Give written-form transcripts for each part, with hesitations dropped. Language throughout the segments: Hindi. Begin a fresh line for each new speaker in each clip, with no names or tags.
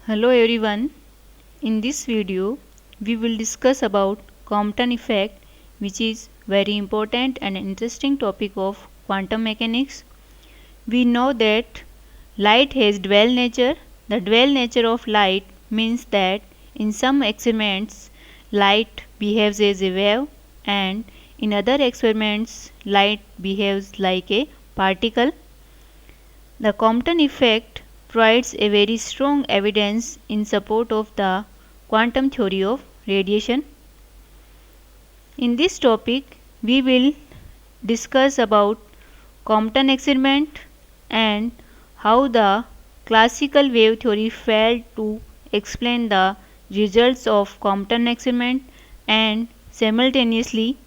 Hello everyone. In this video, we will discuss about Compton effect, which is very important and interesting topic of quantum mechanics. We know that light has dual nature. The dual nature of light means that in some experiments, light behaves as a wave and in other experiments, light behaves like a particle. The Compton effect provides a very strong evidence in support of the quantum theory of radiation. In this topic, we will discuss about Compton experiment and how the classical wave theory failed to explain the results of Compton experiment, and simultaneously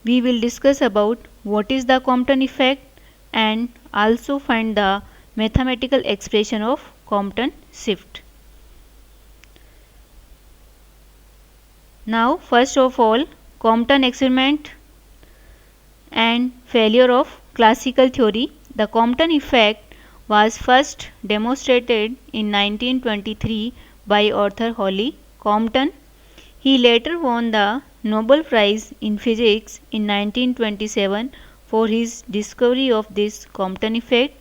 we will discuss about what is the Compton effect and also find the mathematical expression of Compton shift. Now, first of all, Compton experiment and failure of classical theory. The Compton effect was first demonstrated in 1923 by Arthur Holly Compton. He later won the Nobel Prize in Physics in 1927 for his discovery of this Compton effect.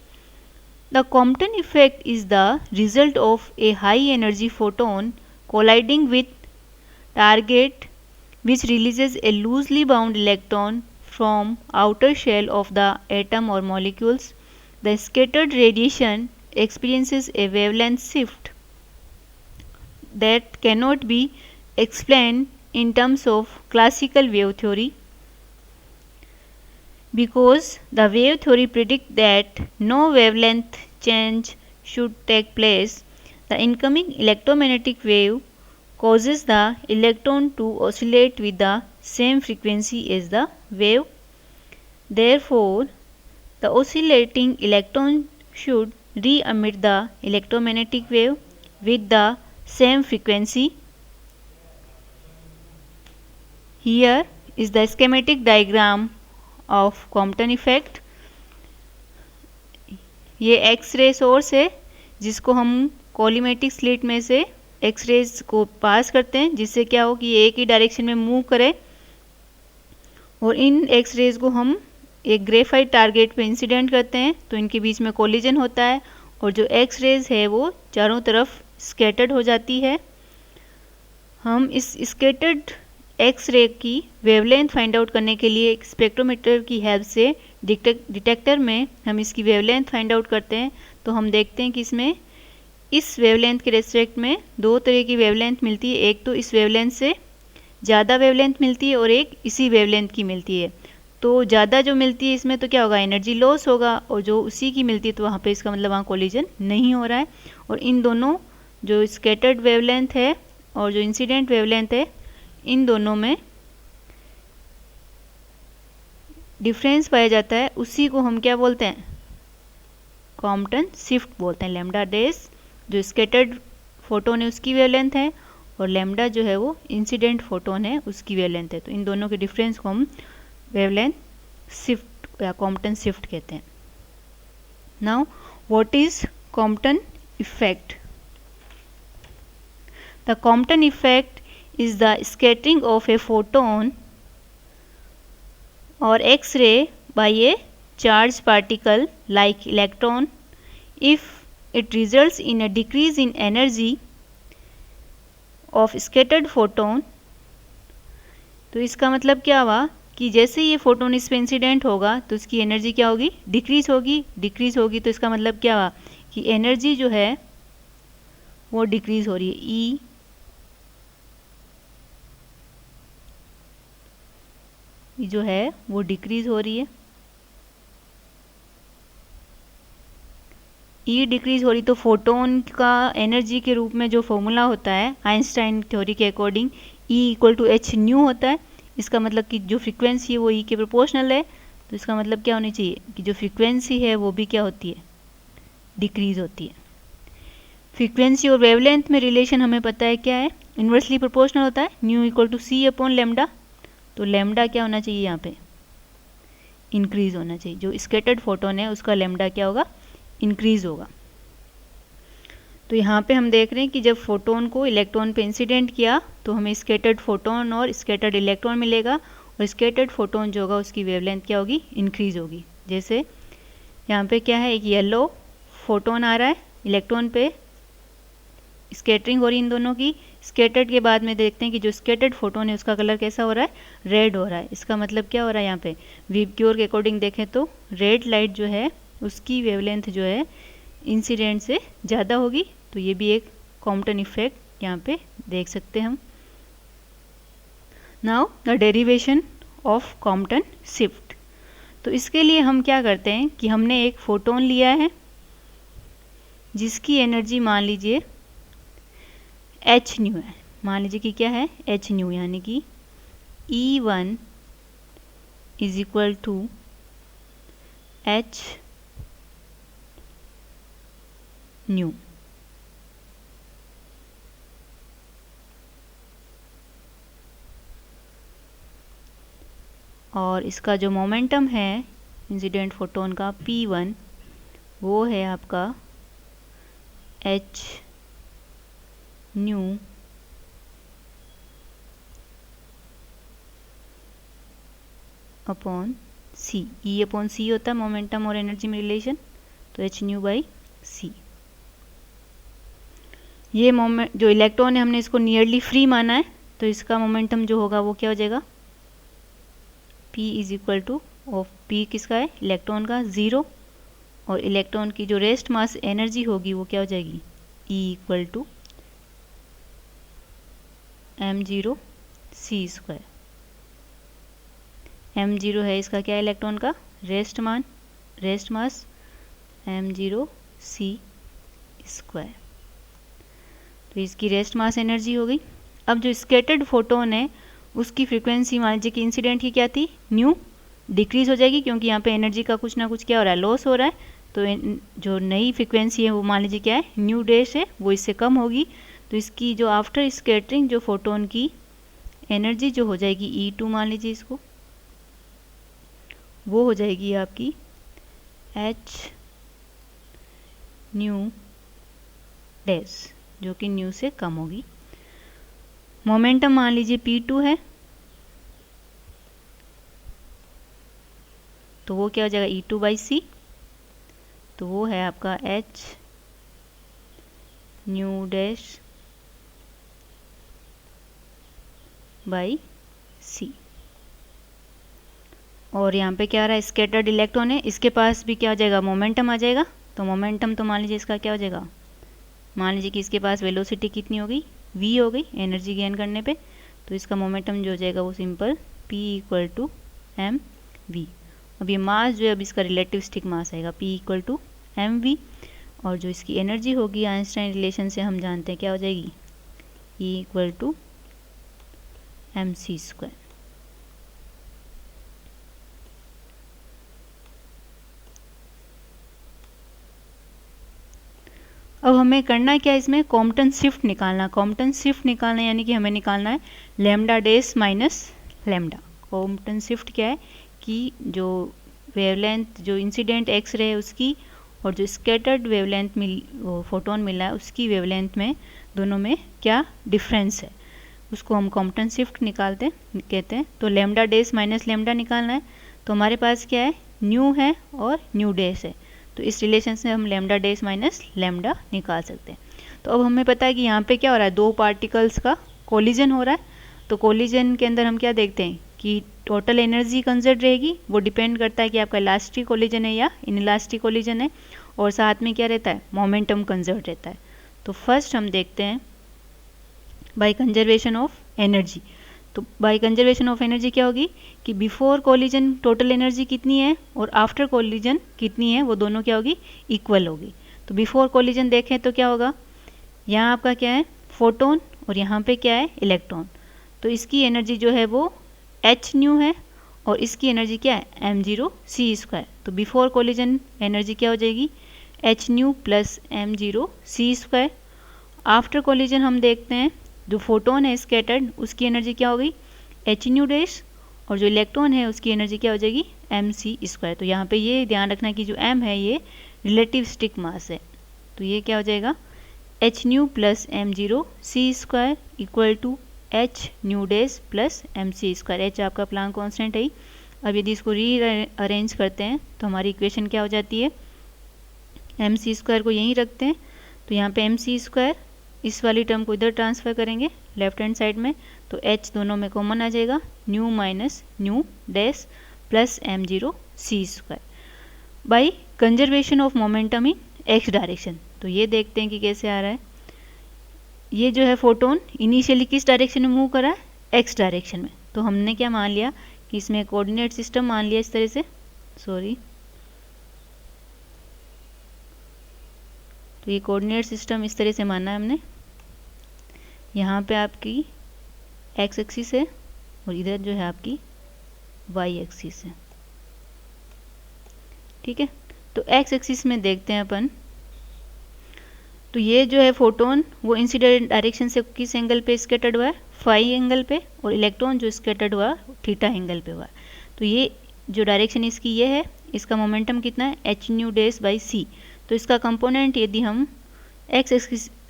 The Compton effect is the result of a high energy photon colliding with target, which releases a loosely bound electron from outer shell of the atom or molecules. The scattered radiation experiences a wavelength shift that cannot be explained in terms of classical wave theory, because the wave theory predicts that no wavelength change should take place. The incoming electromagnetic wave causes the electron to oscillate with the same frequency as the wave. Therefore, the oscillating electron should re-emit the electromagnetic wave with the same frequency. Here is the schematic diagram of Compton effect. ये एक्स रे सोर्स है जिसको हम कोलिमेटिक स्लिट में से एक्स रेज को पास करते हैं, जिससे क्या हो कि ये एक ही डायरेक्शन में मूव करे, और इन एक्स रेज को हम एक ग्रेफाइट टारगेट पे इंसिडेंट करते हैं तो इनके बीच में कोलिजन होता है और जो एक्स रेज है वो चारों तरफ स्कैटर्ड हो जाती है। हम इस स्कैटर्ड एक्स रे की वेवलेंथ फाइंड आउट करने के लिए एक स्पेक्ट्रोमीटर की हेल्प से डिटेक्टर में हम इसकी वेवलेंथ फाइंड आउट करते हैं। तो हम देखते हैं कि इसमें इस वेवलेंथ के रेस्पेक्ट में दो तरह की वेवलेंथ मिलती है, एक तो इस वेवलेंथ से ज़्यादा वेवलेंथ मिलती है और एक इसी वेवलेंथ की मिलती है। तो ज़्यादा जो मिलती है इसमें तो क्या होगा, एनर्जी लॉस होगा, और जो उसी की मिलती है तो वहाँ पे इसका मतलब वहाँ कोलिजन नहीं हो रहा है। और इन दोनों जो स्कैटर्ड वेवलेंथ है और जो इंसिडेंट वेवलेंथ है, इन दोनों में डिफरेंस पाया जाता है, उसी को हम क्या बोलते हैं, कॉम्पटन शिफ्ट बोलते हैं। लैम्डा डैश जो स्कैटर्ड फोटोन है उसकी वेवलेंथ है और लैम्डा जो है वो इंसिडेंट फोटोन है उसकी वेवलेंथ है। तो इन दोनों के डिफरेंस को हम वेवलेंथ शिफ्ट या कॉम्पटन शिफ्ट कहते हैं। Now what is Compton effect? The Compton effect is the scattering of a photon or X-ray by a charged particle like electron. If it results in a decrease in energy of scattered photon, तो इसका मतलब क्या हुआ कि जैसे ये फोटोन इस पे इंसिडेंट होगा तो इसकी एनर्जी क्या होगी, डिक्रीज होगी। तो इसका मतलब क्या हुआ कि एनर्जी जो है वो डिक्रीज हो रही है, ई जो है वो डिक्रीज हो रही है। ई डिक्रीज हो रही तो फोटोन का एनर्जी के रूप में जो फॉर्मूला होता है आइंस्टाइन थ्योरी के according, E equal to h nu होता है। इसका मतलब कि जो फ्रीक्वेंसी है वो ई के प्रोपोर्शनल है। तो इसका मतलब क्या होनी चाहिए कि जो फ्रीक्वेंसी है वो भी क्या होती है, डिक्रीज होती है। फ्रीक्वेंसी और वेवलेंथ में रिलेशन हमें पता है क्या है, इन्वर्सली प्रोपोर्शनल होता है, nu equal to c upon lambda. तो लेमडा क्या होना चाहिए यहाँ पे, इंक्रीज होना चाहिए। जो स्कैटर्ड फोटोन है उसका लेमडा क्या होगा, इंक्रीज होगा। तो यहाँ पे हम देख रहे हैं कि जब फोटोन को इलेक्ट्रॉन पे इंसिडेंट किया तो हमें स्कैटर्ड फोटोन और स्कैटर्ड इलेक्ट्रॉन मिलेगा, और स्कैटर्ड फोटोन जो होगा उसकी वेवलेंथ क्या होगी, इंक्रीज होगी। जैसे यहाँ पे क्या है, एक येलो फोटोन आ रहा है, इलेक्ट्रॉन पे स्कैटरिंग हो रही इन दोनों की। स्कैटर्ड के बाद में देखते हैं कि जो स्कैटर्ड फोटोन है उसका कलर कैसा हो रहा है, रेड हो रहा है। इसका मतलब क्या हो रहा है, यहाँ पे वीबक्यूर के अकॉर्डिंग देखें तो रेड लाइट जो है उसकी वेवलेंथ जो है इंसिडेंट से ज़्यादा होगी। तो ये भी एक कॉम्पटन इफेक्ट यहाँ पे देख सकते हैं हम। Now the derivation of Compton shift. तो इसके लिए हम क्या करते हैं कि हमने एक फोटोन लिया है जिसकी एनर्जी मान लीजिए एच न्यू है, मान लीजिए कि क्या है, एच न्यू, यानी कि E1 is equal to h nu. और इसका जो मोमेंटम है इंसिडेंट फोटोन का P1 वो है आपका एच न्यू अपॉन सी। ई अपॉन सी होता है मोमेंटम और एनर्जी में रिलेशन, तो एच न्यू बाई सी। ये मोमेंट जो इलेक्ट्रॉन है हमने इसको नियरली फ्री माना है, तो इसका मोमेंटम जो होगा वो क्या हो जाएगा, P is equal two of P किसका है, इलेक्ट्रॉन का, 0, और इलेक्ट्रॉन की जो रेस्ट मास एनर्जी होगी वो क्या हो जाएगी, E equal to m0 c square. m0 है इसका क्या, इलेक्ट्रॉन का rest mass, m0 c square. तो इसकी रेस्ट मास एनर्जी हो गई। अब जो स्कैटर्ड फोटोन है उसकी फ्रीक्वेंसी मान लीजिए कि इंसिडेंट की क्या थी, न्यू, डिक्रीज हो जाएगी क्योंकि यहाँ पे एनर्जी का कुछ ना कुछ क्या हो रहा है, लॉस हो रहा है। तो जो नई फ्रीक्वेंसी है वो मान लीजिए क्या है, न्यू डैश है, वो इससे कम होगी। तो इसकी जो आफ्टर स्कैटरिंग जो फोटोन की एनर्जी जो हो जाएगी E2 मान लीजिए इसको, वो हो जाएगी आपकी एच न्यू डैश, जो कि न्यू से कम होगी। मोमेंटम मान लीजिए P2 है, तो वो क्या हो जाएगा, E2 बाई सी, तो वो है आपका एच न्यू डैश बाई सी। और यहाँ पे क्या आ रहा है, स्कैटर्ड इलेक्ट्रॉन है, इसके पास भी क्या हो जाएगा, मोमेंटम आ जाएगा। तो मोमेंटम तो मान लीजिए इसका क्या हो जाएगा, मान लीजिए कि इसके पास वेलोसिटी कितनी हो गई, v हो गई एनर्जी गेन करने पे। तो इसका मोमेंटम जो हो जाएगा वो simple p equal to m v. अब ये मास जो है अब इसका रिलेटिविस्टिक मास आएगा p equal to m v, और जो इसकी एनर्जी होगी आइंस्टाइन रिलेशन से हम जानते हैं क्या हो जाएगी, E equal to m c square. अब हमें करना क्या है, इसमें कॉम्पटन शिफ्ट निकालना। कॉम्पटन शिफ्ट निकालना यानी कि हमें निकालना है lambda dash minus lambda. Compton shift क्या है कि जो वेवलेंथ जो इंसिडेंट एक्स रे है उसकी और जो स्कैटर्ड वेवलेंथ फोटोन मिला है उसकी वेवलेंथ में दोनों में क्या डिफरेंस है, उसको हम कॉम्पटन शिफ्ट निकालते कहते हैं। तो लैम्डा डैश माइनस लैम्डा निकालना है, तो हमारे पास क्या है, न्यू है और न्यू डैश है। तो इस रिलेशन से हम लैम्डा डैश माइनस लैम्डा निकाल सकते हैं। तो अब हमें पता है कि यहाँ पे क्या हो रहा है, दो पार्टिकल्स का कोलिजन हो रहा है। तो कोलिजन के अंदर हम क्या देखते हैं कि टोटल एनर्जी कंजर्व रहेगी, वो डिपेंड करता है कि आपका इलास्टिक कोलिजन है या इनइलास्टिक कोलिजन है, और साथ में क्या रहता है, मोमेंटम कंजर्व रहता है। तो फर्स्ट हम देखते हैं बाय कंजर्वेशन ऑफ एनर्जी। तो बाय कंजर्वेशन ऑफ एनर्जी क्या होगी कि बिफोर कोलिजन टोटल एनर्जी कितनी है और आफ्टर कोलिजन कितनी है, वो दोनों क्या होगी, इक्वल होगी। तो बिफोर कोलिजन देखें तो क्या होगा, यहाँ आपका क्या है, फोटोन, और यहाँ पे क्या है, इलेक्ट्रॉन। तो इसकी एनर्जी जो है वो एच न्यू है और इसकी एनर्जी क्या है, m0 c स्क्वायर। तो बिफोर कोलिजन एनर्जी क्या हो जाएगी, H nu plus m0 c square. After collision हम देखते हैं जो फोटोन है स्कैटर्ड उसकी एनर्जी क्या हो गई, एच न्यू डैश, और जो इलेक्ट्रॉन है उसकी एनर्जी क्या हो जाएगी, एम सी स्क्वायर। तो यहाँ पे ये ध्यान रखना कि जो m है ये रिलेटिविस्टिक मास है, तो ये क्या हो जाएगा h nu plus m zero C square equal to h nu dash plus m c square. H आपका प्लांक कांस्टेंट है। अब यदि इसको री अरेंज करते हैं तो हमारी इक्वेशन क्या हो जाती है, एम सी स्क्वायर को यहीं रखते हैं तो यहाँ पे एम सी स्क्वायर, इस वाली टर्म को इधर ट्रांसफ़र करेंगे लेफ्ट हैंड साइड में, तो एच दोनों में कॉमन आ जाएगा, nu minus nu dash plus m zero C square by conservation of momentum in x direction. तो ये देखते हैं कि कैसे आ रहा है। ये जो है फोटोन इनिशियली किस डायरेक्शन में मूव करा है, एक्स डायरेक्शन में। तो हमने क्या मान लिया कि इसमें कोऑर्डिनेट सिस्टम मान लिया इस तरह से, सॉरी, तो ये कोऑर्डिनेट सिस्टम इस तरह से माना है हमने। यहाँ पे आपकी एक्स एक्सिस है और इधर जो है आपकी वाई एक्सिस है, ठीक है। तो एक्स एक्सिस में देखते हैं अपन, तो ये जो है फोटोन वो इंसिडेंट डायरेक्शन से किस एंगल पे स्कैटर्ड हुआ है, फाई एंगल पे, और इलेक्ट्रॉन जो स्कैटर्ड हुआ थीटा एंगल पे हुआ। तो ये जो डायरेक्शन इसकी ये है, इसका मोमेंटम कितना है, एच न्यू डेस बाई सी। तो इसका कंपोनेंट यदि हम एक्स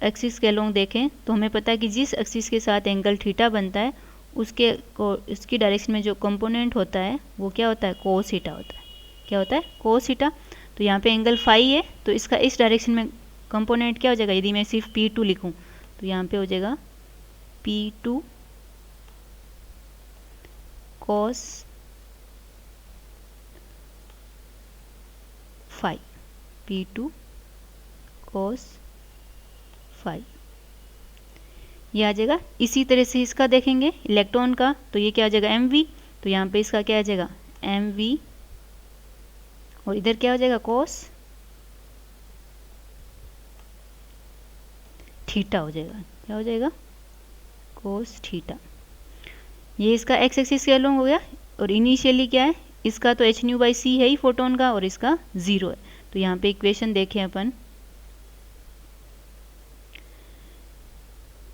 एक्सिस के अलोंग देखें तो हमें पता है कि जिस एक्सिस के साथ एंगल थीटा बनता है उसकी डायरेक्शन में जो कंपोनेंट होता है वो क्या होता है, कोस थीटा होता है। क्या होता है, कोस थीटा। तो यहाँ पे एंगल फाई है तो इसका इस डायरेक्शन में कंपोनेंट क्या हो जाएगा, यदि मैं सिर्फ P2 लिखूं तो यहाँ पे हो जाएगा P2 cos phi, P2 cos phi, ये आ जाएगा। इसी तरह से इसका देखेंगे इलेक्ट्रॉन का, तो ये क्या हो जाएगा mv, तो यहाँ पे इसका क्या आ जाएगा mv, और इधर क्या हो जाएगा cos थीटा हो जाएगा। क्या हो जाएगा, cos थीटा। ये इसका एक्स एक्सिस के अलोंग हो गया, और इनिशियली क्या है इसका, तो एच न्यू बाई सी है ही फोटोन का, और इसका 0 है। तो यहाँ पे इक्वेशन देखें अपन,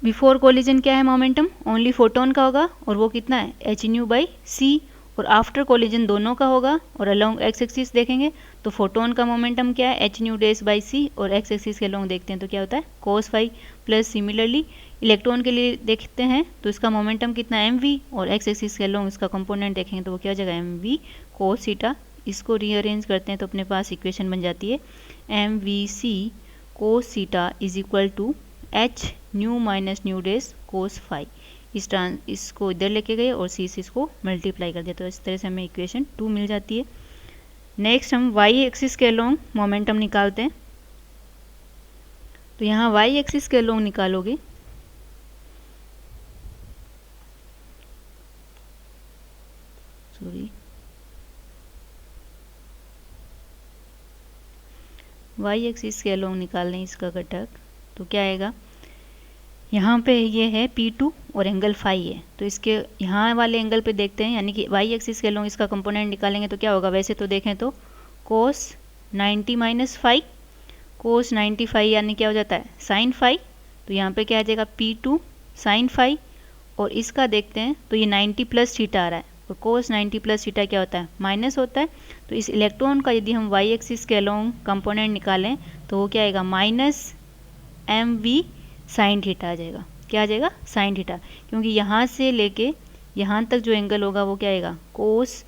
बिफोर कोलिजन क्या है मोमेंटम, ओनली फोटोन का होगा, और वो कितना है एच न्यू बाई सी, और आफ्टर कोलिजन दोनों का होगा। और अलोंग एक्स एक्सिस देखेंगे तो फोटोन का मोमेंटम क्या है, एच न्यू डेस बाई सी, और एक्स एक्सिस के अलोंग देखते हैं तो क्या होता है cos phi. Plus similarly electron के लिए देखते हैं तो इसका मोमेंटम कितना है एम वी, और एक्स एक्सिस के अलोंग इसका कंपोनेंट देखेंगे तो वो क्या हो जाएगा एम वी कोस थीटा। इसको रीअरेंज करते हैं तो अपने पास इक्वेशन बन जाती है m v c cos theta is equal to h nu minus nu dash cos phi. इसको इधर लेके गए और सी से इसको मल्टीप्लाई कर दिया, तो इस तरह से हमें इक्वेशन 2 मिल जाती है। नेक्स्ट हम वाई एक्सिस के अलोंग मोमेंटम निकालते हैं। तो यहाँ वाई एक्सिस के अलोंग निकालोगे वाई एक्सिस के अलोंग निकाल लें इसका घटक, तो क्या आएगा, यहाँ पे ये है P2 और एंगल फाई है, तो इसके यहाँ वाले एंगल पे देखते हैं, यानी कि वाई एक्सिस के अलोंग इसका कंपोनेंट निकालेंगे तो क्या होगा, वैसे तो देखें तो कोस 90 माइनस फाई, कोस 90 फाई यानी क्या हो जाता है साइन फाई। तो यहाँ पे क्या आ जाएगा P2 साइन फाई, और इसका देखते हैं तो ये 90 प्लस थीटा आ रहा है, और कोस 90 प्लस थीटा क्या होता है माइनस होता है। तो इस इलेक्ट्रॉन का यदि हम वाई एक्सिस के अलोंग कंपोनेंट निकालें तो वो क्या आएगा minus m v sine theta आ जाएगा। क्या आ जाएगा साइन थीटा, क्योंकि यहाँ से लेके यहाँ तक जो एंगल होगा वो क्या आएगा कोस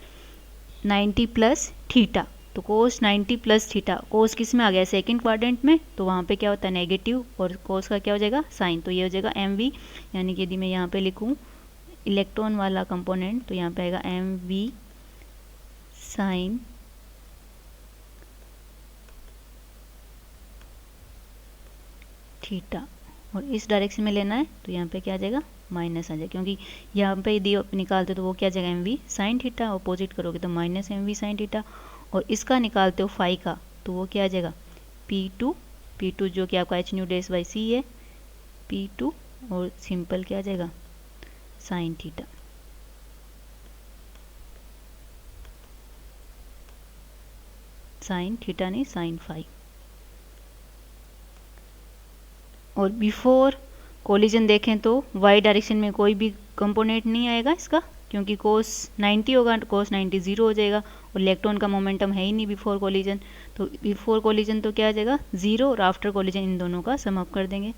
90 प्लस थीटा। तो कोस 90 प्लस थीटा, कोस किस में आ गया सेकंड क्वाड्रेंट में, तो वहाँ पे क्या होता है नेगेटिव, और कोस का क्या हो जाएगा साइन, तो ये हो जाएगा एम वी। यानी कि यदि मैं यहाँ पे लिखूँ इलेक्ट्रॉन वाला कंपोनेंट तो यहाँ पे आएगा एम वी साइन थीटा, और इस डायरेक्शन में लेना है तो यहाँ पे क्या आ जाएगा माइनस आ जाएगा, क्योंकि यहाँ पे यदि निकालते हो तो वो क्या आ जाएगा m v sine theta, opposite करोगे तो minus m v sine theta, और इसका निकालते हो फाई का तो वो क्या आ जाएगा P2 जो कि आपका एच न्यू डेस बाई सी है P2, और सिंपल क्या आ जाएगा साइन थीटा। साइन थीटा नहीं साइन फाई। और बिफोर कोलिजन देखें तो वाई डायरेक्शन में कोई भी कंपोनेंट नहीं आएगा इसका, क्योंकि कोस 90 होगा तो कोस 90 ज़ीरो हो जाएगा, और इलेक्ट्रॉन का मोमेंटम है ही नहीं बिफोर कोलिजन, तो बिफोर कोलिजन तो क्या आ जाएगा 0, और आफ्टर कोलिजन इन दोनों का सम अप कर देंगे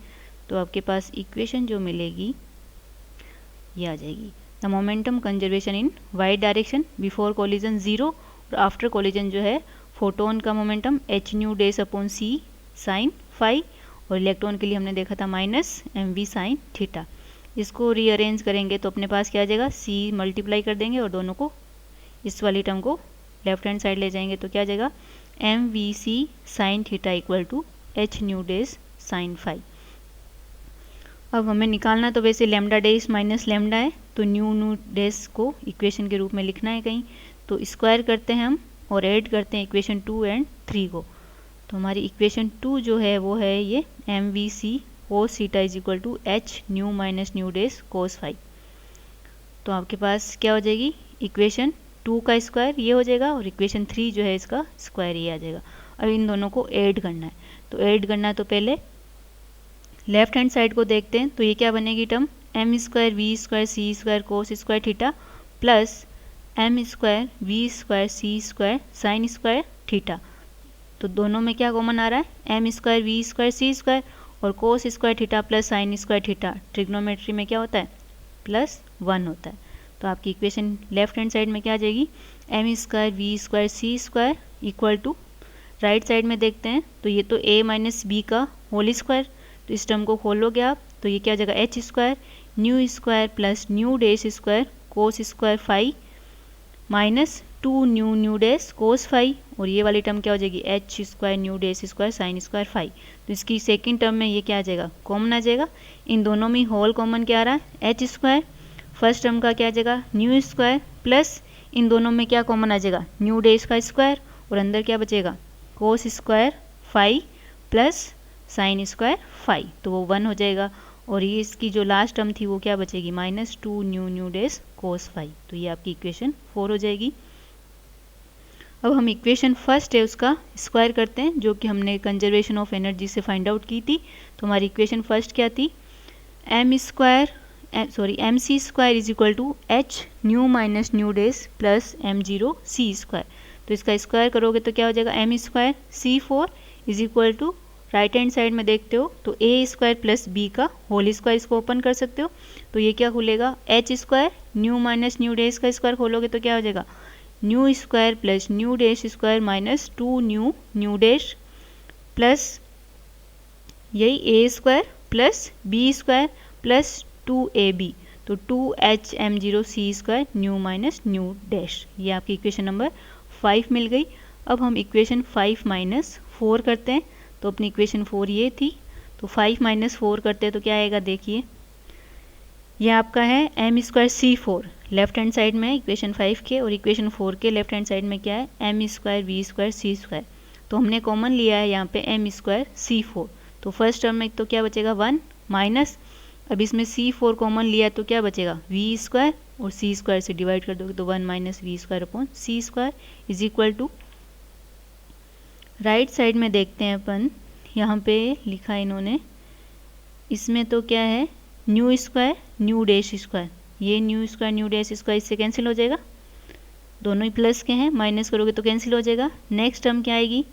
तो आपके पास इक्वेशन जो मिलेगी ये आ जाएगी। The momentum conservation in y direction before collision 0, और आफ्टर कोलिजन जो है फोटोन का momentum h nu dash upon c sine phi, और इलेक्ट्रॉन के लिए हमने देखा था माइनस mv साइन थीटा। इसको रीअरेंज करेंगे तो अपने पास क्या आ जाएगा, c मल्टीप्लाई कर देंगे और दोनों को इस वाली टर्म को लेफ्ट हैंड साइड ले जाएंगे तो क्या आ जाएगा mvc sine theta equal to h nu dash sine phi. अब हमें निकालना तो वैसे लेमडा डेज माइनस लेमडा है, तो न्यू डेज को इक्वेशन के रूप में लिखना है कहीं, तो स्क्वायर करते हैं हम और ऐड करते हैं इक्वेशन 2 एंड 3 को। तो हमारी इक्वेशन 2 जो है वो है ये mvc cos theta is equal to h nu minus nu dash cos phi. तो आपके पास क्या हो जाएगी, इक्वेशन 2 का स्क्वायर ये हो जाएगा, और इक्वेशन 3 जो है इसका स्क्वायर ये आ जाएगा। अब इन दोनों को ऐड करना है, तो ऐड करना है तो पहले लेफ्ट हैंड साइड को देखते हैं, तो ये क्या बनेगी term m square v square c square cos square theta plus m square v square c square sine square theta. तो दोनों में क्या कॉमन आ रहा है, m square v square c square और cos square theta plus sine square theta, trigonometry में क्या होता है +1 होता है। तो आपकी इक्वेशन लेफ्ट हैंड साइड में क्या आ जाएगी, m square v square c square equal to, right side में देखते हैं तो ये तो a माइनस बी का होल स्क्वायर, तो इस टर्म को खोलोगे आप तो ये क्या हो जाएगा h square nu square plus nu dash square cos square phi minus 2 nu dash cos phi, और ये वाली टर्म क्या हो जाएगी h square nu dash square sine square phi. तो इसकी सेकंड टर्म में ये क्या आ जाएगा, कॉमन आ जाएगा। इन दोनों में होल कॉमन क्या आ रहा है h स्क्वायर, फर्स्ट टर्म का क्या आ जाएगा न्यू स्क्वायर प्लस इन दोनों में क्या कॉमन आ जाएगा न्यू डेज का स्क्वायर, और अंदर क्या बचेगा cos square phi plus sine square phi, तो वो 1 हो जाएगा। और ये इसकी जो लास्ट टर्म थी वो क्या बचेगी -2 न्यू डेज कोस फाई, तो ये आपकी इक्वेशन 4 हो जाएगी। अब हम इक्वेशन फर्स्ट है उसका स्क्वायर करते हैं, जो कि हमने कंजर्वेशन ऑफ एनर्जी से फाइंड आउट की थी। तो हमारी इक्वेशन फर्स्ट क्या थी, m c square is equal to h nu minus nu dash plus m0 c square. तो इसका स्क्वायर करोगे तो क्या हो जाएगा M square c4 is equal to, right hand side में देखते हो तो a स्क्वायर प्लस b का होल स्क्वायर, इसको ओपन कर सकते हो तो ये क्या खुलेगा h square nu minus nu days का स्क्वायर खोलोगे तो क्या हो जाएगा new square plus nu dash square minus 2 nu dash plus यही a square plus b square plus 2ab, तो 2h m0 c square nu minus nu dash. ये आपकी इक्वेशन नंबर 5 मिल गई। अब हम इक्वेशन 5 माइनस 4 करते हैं, तो अपनी इक्वेशन 4 ये थी, तो 5 माइनस 4 करते हैं तो क्या आएगा देखिए, ये आपका है m square c4 left hand side में इक्वेशन 5 के, और इक्वेशन 4 के लेफ्ट हैंड साइड में क्या है m square v square c square. तो हमने कॉमन लिया है यहाँ पे एम स्क्वायर c4, तो फर्स्ट टर्म में तो क्या बचेगा 1 माइनस, अब इसमें c4 कॉमन लिया तो क्या बचेगा v स्क्वायर, और c स्क्वायर से डिवाइड कर दोगे तो 1 minus we square upon C square is equal to, right side में देखते हैं अपन, यहाँ पे लिखा है इन्होंने, इसमें तो क्या है nu square nu dash square, ये nu square nu dash square इससे कैंसिल हो जाएगा, दोनों ही प्लस के हैं, माइनस करोगे तो कैंसिल हो जाएगा। नेक्स्ट टर्म क्या आएगी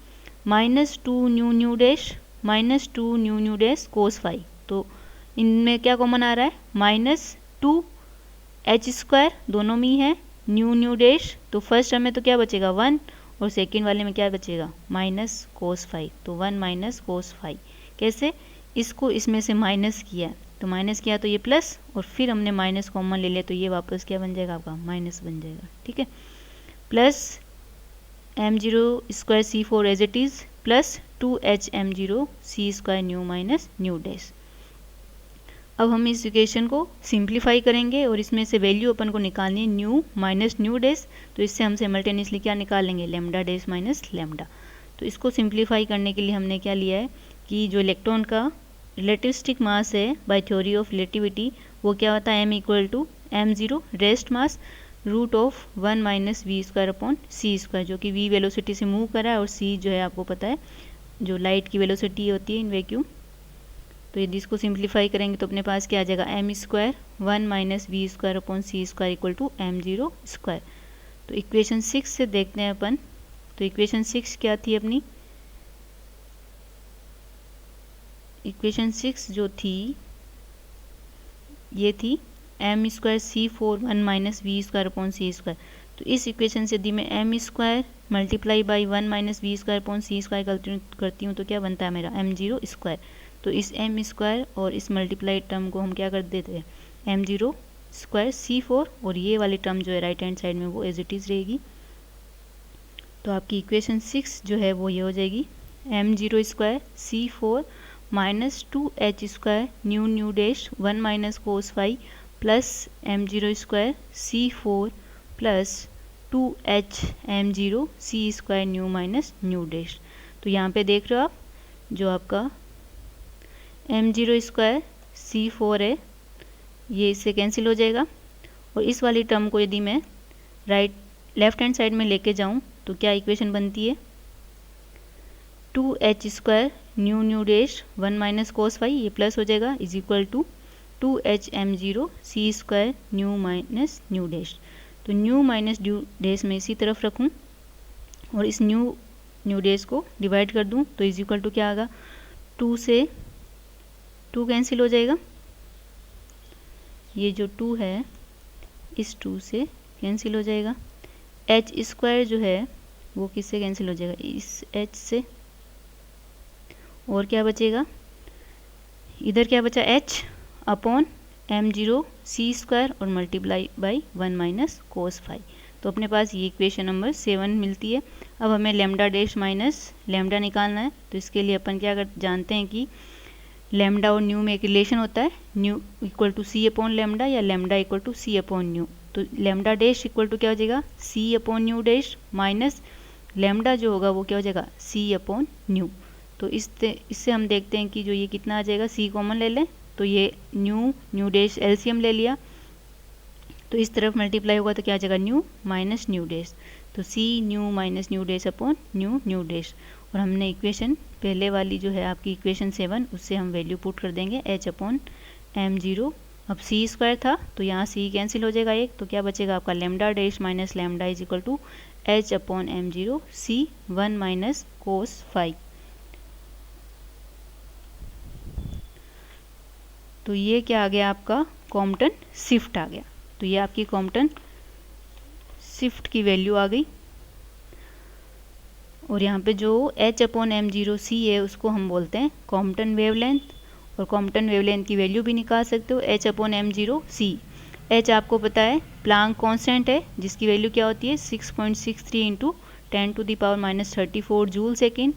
-2 nu dash minus 2 nu dash cos phi, तो इनमें क्या कॉमन आ रहा है -2 h स्क्वायर, दोनों में ही है न्यू डैश, तो फर्स्ट टर्म में तो क्या बचेगा 1, और सेकेंड वाले में क्या बचेगा माइनस कोस फाई, तो 1 माइनस कोस फाई। कैसे, इसको इसमें से माइनस किया, तो माइनस किया तो ये प्लस, और फिर हमने माइनस कॉमन ले लिया तो ये वापस क्या बन जाएगा आपका माइनस बन जाएगा, ठीक है, plus m0 square c4 as it is plus 2h m0 c square nu minus nu dash. अब हम इस इक्वेशन को सिंप्लीफाई करेंगे और इसमें से वैल्यू अपन को निकालनी है न्यू माइनस न्यू डैश, तो इससे हम सिमल्टेनियसली क्या निकालेंगे लेमडा डैश माइनस लेमडा। तो इसको सिंप्लीफाई करने के लिए हमने क्या लिया है कि जो इलेक्ट्रॉन का रिलेटिविस्टिक मास है बाय थ्योरी ऑफ रिलेटिविटी वो क्या होता है m equal to m0 rest mass √1 minus we square upon C square, जो कि v वेलोसिटी से मूव कर रहा है और c जो है आपको पता है जो लाइट की वेलोसिटी होती है इन वैक्यूम तो यदि इसको सिंप्लीफाई करेंगे तो अपने पास क्या आ जाएगा, M square 1 minus we square upon C square equal to M zero square. तो इक्वेशन 6 से देखते हैं अपन। तो इक्वेशन 6 क्या थी अपनी, इक्वेशन 6 जो थी ये थी M square C 4 1 minus we square upon C square. तो इस इक्वेशन से यदि मैं M square multiply by 1 minus we square upon C square करती हूँ तो क्या बनता है मेरा एम जीरो स्क्वायर। तो इस एम स्क्वायर और इस मल्टीप्लाई टर्म को हम क्या कर देते हैं, एम जीरो स्क्वायर सी 4, और ये वाली टर्म जो है राइट हैंड साइड में वो एज इट इज़ रहेगी। तो आपकी इक्वेशन 6 जो है वो ये हो जाएगी एम जीरो स्क्वायर सी 4 minus 2h square nu nu dash 1 minus cos phi plus m zero square सी 4 प्लस 2h एम जीरो सी square nu minus nu dash. तो यहाँ पे देख रहे हो आप, जो आपका एम जीरो स्क्वायर सी 4 है ये इससे कैंसिल हो जाएगा, और इस वाली टर्म को यदि मैं लेफ्ट हैंड साइड में लेके जाऊँ तो क्या इक्वेशन बनती है, 2h square nu nu dash 1 minus cos phi ये प्लस हो जाएगा is equal to 2h M zero C square nu minus nu dash. तो न्यू माइनस न्यू डैश में इसी तरफ रखूं और इस न्यू डैश को डिवाइड कर दूं तो इज इक्वल टू क्या आएगा, 2 से 2 कैंसिल हो जाएगा, ये जो 2 है इस 2 से कैंसिल हो जाएगा, h स्क्वायर जो है वो किससे कैंसिल हो जाएगा, इस h से, और क्या बचेगा, इधर क्या बचा h अपॉन एम जीरो सी स्क्वायर और multiply by 1 minus cos phi. तो अपने पास ये इक्वेशन नंबर 7 मिलती है। अब हमें लेमडा डैश माइनस लेमडा निकालना है, तो इसके लिए अपन क्या जानते हैं कि लेमडा और न्यू में एक रिलेशन होता है, nu equal to c upon lambda या lambda equal to c upon nu. तो लेमडा डैश इक्वल टू क्या हो जाएगा, c upon nu dash minus lambda जो होगा वो क्या हो जाएगा, सी अपॉन न्यू। तो इससे हम देखते हैं कि जो ये कितना आ जाएगा, सी कॉमन ले लें तो ये न्यू डैश एलसीएम ले लिया, तो इस तरफ मल्टीप्लाई होगा तो क्या आ जाएगा, न्यू माइनस न्यू डैश। तो c nu minus nu dash upon nu dash, और हमने इक्वेशन पहले वाली जो है आपकी इक्वेशन 7 उससे हम वैल्यू पुट कर देंगे h अपॉन एम जीरो। अब सी स्क्वायर था तो यहाँ सी कैंसिल हो जाएगा एक, तो क्या बचेगा आपका lambda dash minus lambda is equal to h upon M zero C 1 minus cos phi. तो ये क्या आ गया आपका, कॉम्पटन शिफ्ट आ गया। तो ये आपकी कॉम्पटन शिफ्ट की वैल्यू आ गई, और यहाँ पे जो h अपॉन एम जीरो सी है उसको हम बोलते हैं कॉम्पटन वेवलेंथ, और कॉम्पटन वेवलेंथ की वैल्यू भी निकाल सकते हो h अपॉन एम जीरो सी। h आपको पता है प्लांक कांस्टेंट है जिसकी वैल्यू क्या होती है 6.63 into 10 to the power minus 34 joule second.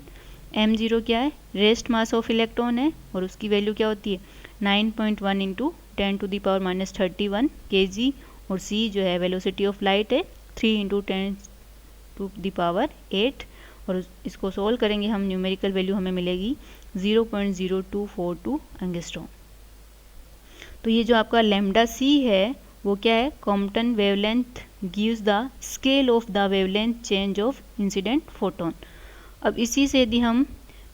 M zero क्या है, रेस्ट मास ऑफ इलेक्ट्रॉन है और उसकी वैल्यू क्या होती है 9.1 into 10 to the power minus 31 kg, और c जो है वेलोसिटी ऑफ लाइट है 3 इंटू 10 टू द पावर 8, और इसको सोल्व करेंगे हम न्यूमेरिकल वैल्यू हमें मिलेगी 0.0242 एंगस्ट्रॉम। तो ये जो आपका लेमडा सी है वो क्या है, Compton wavelength gives the scale of the wavelength change of incident photon. अब इसी से यदि हम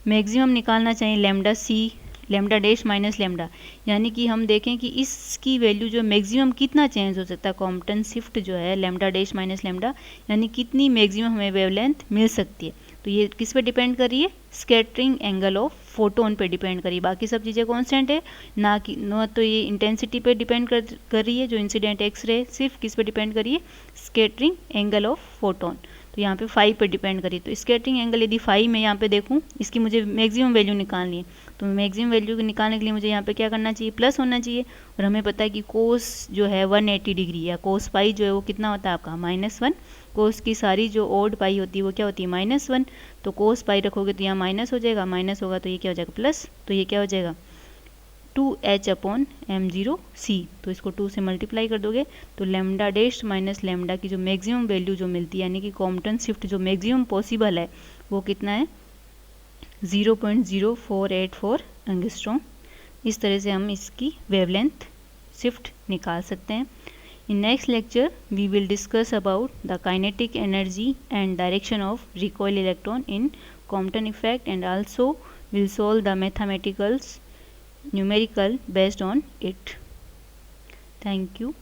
मैक्सिमम निकालना चाहें लेमडा सी लेमडा डैश माइनस लेमडा, यानी कि हम देखें कि इसकी वैल्यू जो मैक्सिमम कितना चेंज हो सकता है, कॉम्पटन शिफ्ट जो है लेमडा डैश माइनस लेमडा, यानी कितनी मैक्सिमम हमें वेवलेंथ मिल सकती है। तो ये किस पे डिपेंड कर रही है, स्कैटरिंग एंगल ऑफ फोटोन पे डिपेंड करी, बाकी सब चीज़ें कांस्टेंट है ना तो ये इंटेंसिटी पे डिपेंड कर रही है जो इंसिडेंट एक्सरे, सिर्फ किस पे डिपेंड करी है, स्कैटरिंग एंगल ऑफ फोटोन। तो यहाँ पे 5 पे डिपेंड करी, तो स्कैटरिंग एंगल यदि 5 में यहाँ पे देखूँ इसकी मुझे मैक्सिमम वैल्यू निकालनी है, तो मैक्सिमम वैल्यू निकालने के लिए मुझे यहाँ पे क्या करना चाहिए, प्लस होना चाहिए, और हमें पता है कि कोस जो है 180 डिग्री या कोस पाई जो है वो कितना होता है आपका -1, कोस की सारी जो ओड पाई होती है वो क्या होती है -1, तो कोस पाई रखोगे तो यहाँ माइनस हो जाएगा, माइनस होगा तो ये क्या हो जाएगा प्लस, तो ये क्या हो जाएगा 2h अपॉन एम जीरो सी। तो इसको 2 से मल्टीप्लाई कर दोगे तो लेमडा डैश माइनस लेमडा की जो मैक्सिमम वैल्यू जो मिलती है, यानी कि कॉम्पटन शिफ्ट जो मैक्सिमम पॉसिबल है वो कितना है 0.0484 एंगस्ट्रॉम। इस तरह से हम इसकी वेवलेंथ शिफ्ट निकाल सकते हैं। In next lecture we will discuss about the kinetic energy and direction of recoil electron in Compton effect, and also will solve the mathematicals numerical based on it. Thank you.